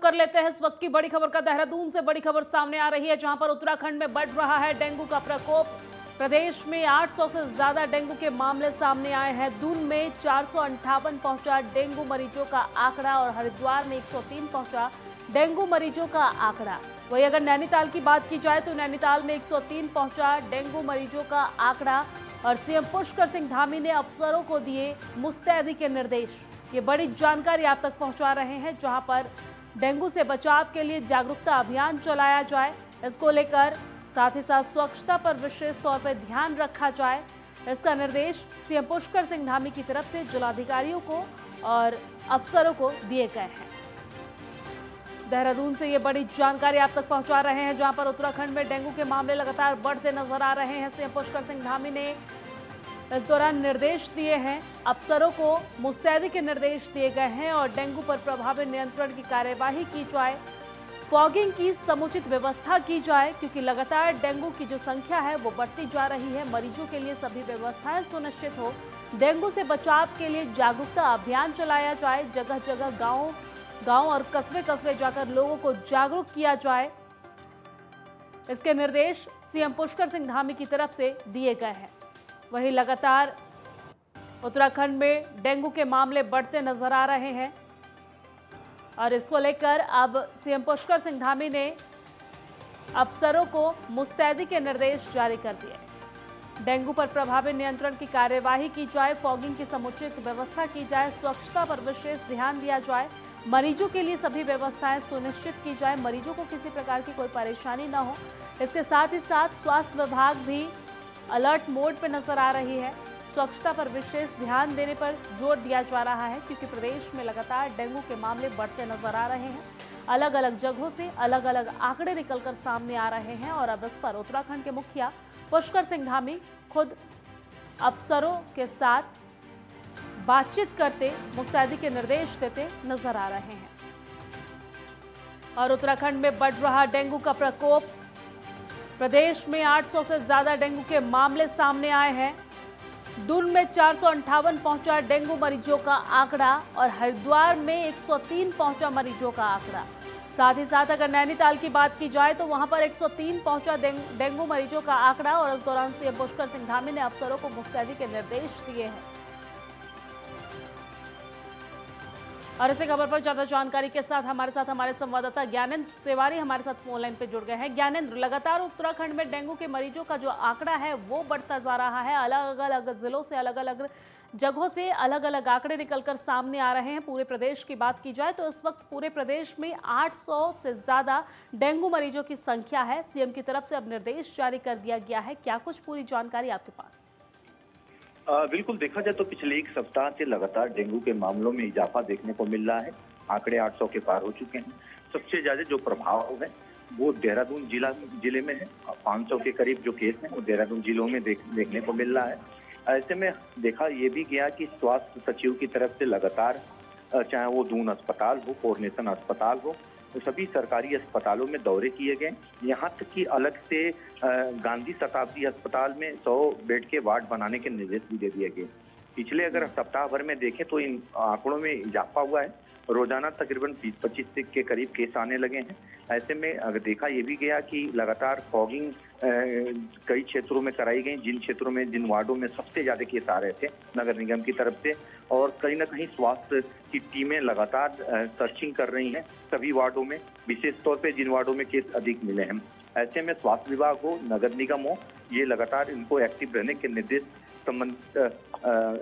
कर लेते हैं इस वक्त की बड़ी खबर का। देहरादून से बड़ी खबर सामने आ रही है, जहां पर उत्तराखंड में बढ़ रहा है डेंगू का प्रकोप। प्रदेश में 800 से ज्यादा डेंगू के मामले सामने आए हैं। दून में 458 पहुंचा डेंगू मरीजों का आंकड़ा और हरिद्वार में 103 पहुंचा डेंगू मरीजों का आंकड़ा। वहीं अगर नैनीताल की बात की जाए तो नैनीताल में 103 पहुंचा डेंगू मरीजों का आंकड़ा और सीएम पुष्कर सिंह धामी ने अफसरों को दिए मुस्तैदी के निर्देश। ये बड़ी जानकारी आप तक पहुंचा रहे हैं, जहां पर डेंगू से बचाव के लिए जागरूकता अभियान चलाया जाए। इसको लेकर साथ ही साथ स्वच्छता पर विशेष तौर पर ध्यान रखा जाए। इसका निर्देश सीएम पुष्कर सिंह धामी की तरफ से जिलाधिकारियों को और अफसरों को दिए गए हैं। देहरादून से ये बड़ी जानकारी आप तक पहुंचा रहे हैं, जहां पर उत्तराखंड में डेंगू के मामले लगातार बढ़ते नजर आ रहे हैं। सीएम पुष्कर सिंह धामी ने इस दौरान निर्देश दिए हैं, अफसरों को मुस्तैदी के निर्देश दिए गए हैं और डेंगू पर प्रभावी नियंत्रण की कार्यवाही की जाए, फॉगिंग की समुचित व्यवस्था की जाए, क्योंकि लगातार डेंगू की जो संख्या है वो बढ़ती जा रही है। मरीजों के लिए सभी व्यवस्थाएं सुनिश्चित हो, डेंगू से बचाव के लिए जागरूकता अभियान चलाया जाए, जगह जगह गांव और कस्बे जाकर लोगों को जागरूक किया जाए। इसके निर्देश सीएम पुष्कर सिंह धामी की तरफ से दिए गए हैं। वहीं लगातार उत्तराखंड में डेंगू के मामले बढ़ते नजर आ रहे हैं और इसको लेकर अब सीएम पुष्कर सिंह धामी ने अफसरों को मुस्तैदी के निर्देश जारी कर दिए। डेंगू पर प्रभावी नियंत्रण की कार्यवाही की जाए, फॉगिंग की समुचित व्यवस्था की जाए, स्वच्छता पर विशेष ध्यान दिया जाए, मरीजों के लिए सभी व्यवस्थाएं सुनिश्चित की जाए, मरीजों को किसी प्रकार की कोई परेशानी न हो। इसके साथ ही साथ स्वास्थ्य विभाग भी अलर्ट मोड पर नजर आ रही है। स्वच्छता पर विशेष ध्यान देने पर जोर दिया जा रहा है, क्योंकि प्रदेश में लगातार डेंगू के मामले बढ़ते नजर आ रहे हैं। अलग अलग जगहों से अलग अलग आंकड़े निकलकर सामने आ रहे हैं और अब इस पर उत्तराखंड के मुखिया पुष्कर सिंह धामी खुद अफसरों के साथ बातचीत करते, मुस्तैदी के निर्देश देते नजर आ रहे हैं। और उत्तराखंड में बढ़ रहा डेंगू का प्रकोप, प्रदेश में 800 से ज्यादा डेंगू के मामले सामने आए हैं। दून में 458 पहुंचा डेंगू मरीजों का आंकड़ा और हरिद्वार में 103 पहुंचा मरीजों का आंकड़ा। साथ ही साथ अगर नैनीताल की बात की जाए तो वहां पर 103 पहुंचा डेंगू मरीजों का आंकड़ा और इस दौरान सीएम पुष्कर सिंह धामी ने अफसरों को मुस्तैदी के निर्देश दिए हैं। और इसी खबर पर ज्यादा जानकारी के साथ हमारे संवाददाता ज्ञानेंद्र तिवारी हमारे साथ फोन लाइन पे जुड़ गए हैं। ज्ञानेंद्र, लगातार उत्तराखंड में डेंगू के मरीजों का जो आंकड़ा है वो बढ़ता जा रहा है। अलग अलग जिलों से, अलग अलग जगहों से अलग अलग आंकड़े निकलकर सामने आ रहे हैं। पूरे प्रदेश की बात की जाए तो इस वक्त पूरे प्रदेश में 800 से ज्यादा डेंगू मरीजों की संख्या है। सीएम की तरफ से अब निर्देश जारी कर दिया गया है, क्या कुछ पूरी जानकारी आपके पास? बिल्कुल, देखा जाए तो पिछले एक सप्ताह से लगातार डेंगू के मामलों में इजाफा देखने को मिल रहा है। आंकड़े 800 के पार हो चुके हैं। सबसे ज्यादा जो प्रभाव है वो देहरादून जिले में है। 500 के करीब जो केस हैं वो देहरादून जिलों में देखने को मिल रहा है। ऐसे में देखा ये भी गया कि स्वास्थ्य सचिव की तरफ से लगातार, चाहे वो दून अस्पताल हो, कोऑर्डिनेशन अस्पताल हो, तो सभी सरकारी अस्पतालों में दौरे किए गए। यहाँ तक कि अलग से गांधी शताब्दी अस्पताल में 100 बेड के वार्ड बनाने के निर्देश भी दे दिए गए। पिछले अगर सप्ताह भर में देखें तो इन आंकड़ों में इजाफा हुआ है। रोजाना तकरीबन 20-25 के करीब केस आने लगे हैं। ऐसे में अगर देखा ये भी गया कि लगातार फॉगिंग कई क्षेत्रों में कराई गई, जिन क्षेत्रों में, जिन वार्डों में सबसे ज्यादा केस आ रहे थे नगर निगम की तरफ से, और कहीं ना कहीं स्वास्थ्य की टीमें लगातार सर्चिंग कर रही हैं सभी वार्डों में, विशेष तौर पे जिन वार्डों में केस अधिक मिले हैं। ऐसे में स्वास्थ्य विभाग हो, नगर निगम हो, ये लगातार इनको एक्टिव रहने के निर्देश संबंधित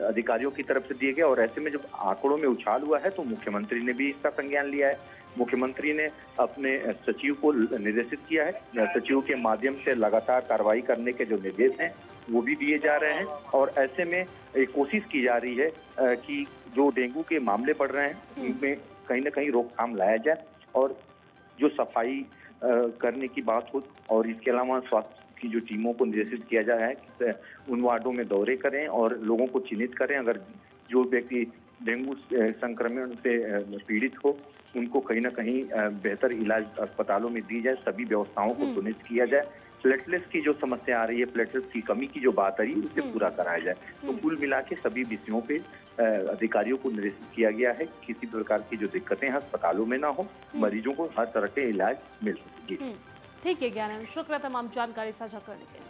अधिकारियों की तरफ से दिए गए। और ऐसे में जब आंकड़ों में उछाल हुआ है तो मुख्यमंत्री ने भी इसका संज्ञान लिया है। मुख्यमंत्री ने अपने सचिव को निर्देशित किया है। सचिव के माध्यम से लगातार कार्रवाई करने के जो निर्देश हैं वो भी दिए जा रहे हैं। और ऐसे में कोशिश की जा रही है कि जो डेंगू के मामले बढ़ रहे हैं उनमें कहीं ना कहीं रोकथाम लाया जाए और जो सफाई करने की बात हो, और इसके अलावा स्वास्थ्य की जो टीमों को निर्देशित किया जा रहा है कि उन वार्डों में दौरे करें और लोगों को चिन्हित करें। अगर जो व्यक्ति डेंगू संक्रमण से पीड़ित हो उनको कहीं ना कहीं बेहतर इलाज अस्पतालों में दी जाए, सभी व्यवस्थाओं को सुनिश्चित किया जाए। प्लेटलेट्स की जो समस्या आ रही है, प्लेटलेट्स की कमी की जो बात आ रही है, उसे पूरा कराया जाए। तो कुल मिला के सभी विषयों पे अधिकारियों को निर्देशित किया गया है कि किसी प्रकार की जो दिक्कतें हैं अस्पतालों में ना हो, मरीजों को हर तरह के इलाज मिल सके। ठीक है ज्ञान, शुक्र है तमाम जानकारी साझा करने के लिए।